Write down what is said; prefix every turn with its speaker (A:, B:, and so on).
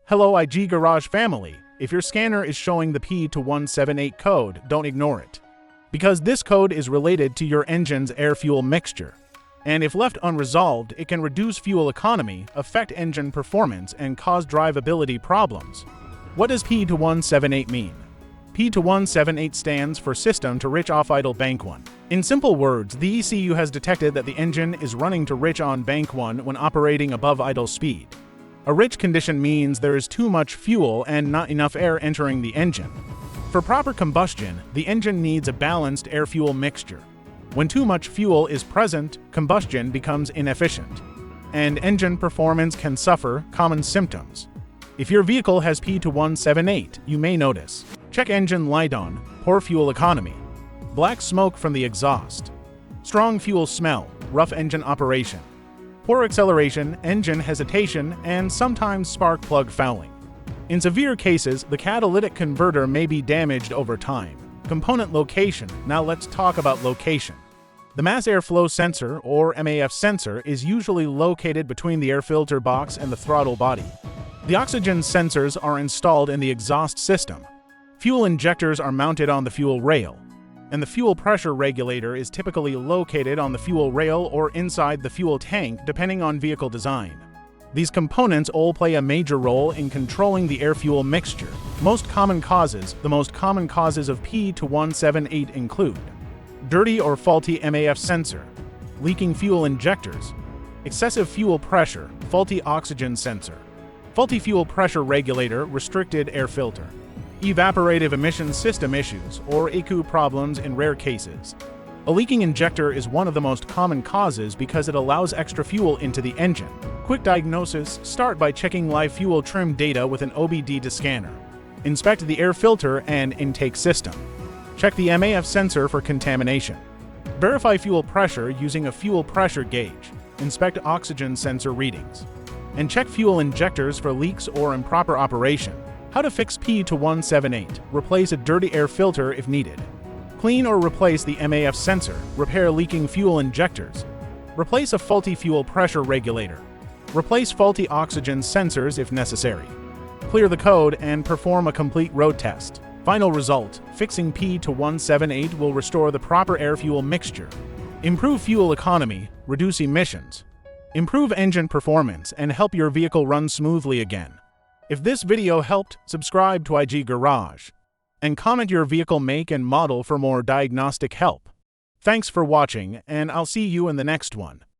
A: Hello IG Garage family, if your scanner is showing the P2178 code, don't ignore it. Because this code is related to your engine's air-fuel mixture. And if left unresolved, it can reduce fuel economy, affect engine performance, and cause drivability problems. What does P2178 mean? P2178 stands for System to Rich Off Idle Bank 1. In simple words, the ECU has detected that the engine is running to rich on Bank 1 when operating above idle speed. A rich condition means there is too much fuel and not enough air entering the engine. For proper combustion, the engine needs a balanced air-fuel mixture. When too much fuel is present, combustion becomes inefficient, and engine performance can suffer. Common symptoms. If your vehicle has P2178, you may notice: check engine light on, poor fuel economy, black smoke from the exhaust, strong fuel smell, rough engine operation, poor acceleration, engine hesitation, and sometimes spark plug fouling. In severe cases, the catalytic converter may be damaged over time. Component location. Now let's talk about location. The mass airflow sensor, or MAF sensor, is usually located between the air filter box and the throttle body. The oxygen sensors are installed in the exhaust system. Fuel injectors are mounted on the fuel rail, and the fuel pressure regulator is typically located on the fuel rail or inside the fuel tank, depending on vehicle design. These components all play a major role in controlling the air-fuel mixture. The most common causes of P2178 include: dirty or faulty MAF sensor, leaking fuel injectors, excessive fuel pressure, faulty oxygen sensor, faulty fuel pressure regulator, restricted air filter, evaporative emission system issues, or ECU problems in rare cases. A leaking injector is one of the most common causes because it allows extra fuel into the engine. Quick diagnosis: start by checking live fuel trim data with an OBD scanner. Inspect the air filter and intake system. Check the MAF sensor for contamination. Verify fuel pressure using a fuel pressure gauge. Inspect oxygen sensor readings. And check fuel injectors for leaks or improper operation. How to fix P2178. Replace a dirty air filter if needed. Clean or replace the MAF sensor. Repair leaking fuel injectors. Replace a faulty fuel pressure regulator. Replace faulty oxygen sensors if necessary. Clear the code and perform a complete road test. Final result: fixing P2178 will restore the proper air-fuel mixture, improve fuel economy, reduce emissions, improve engine performance, and help your vehicle run smoothly again. If this video helped, subscribe to IG Garage and comment your vehicle make and model for more diagnostic help. Thanks for watching, and I'll see you in the next one.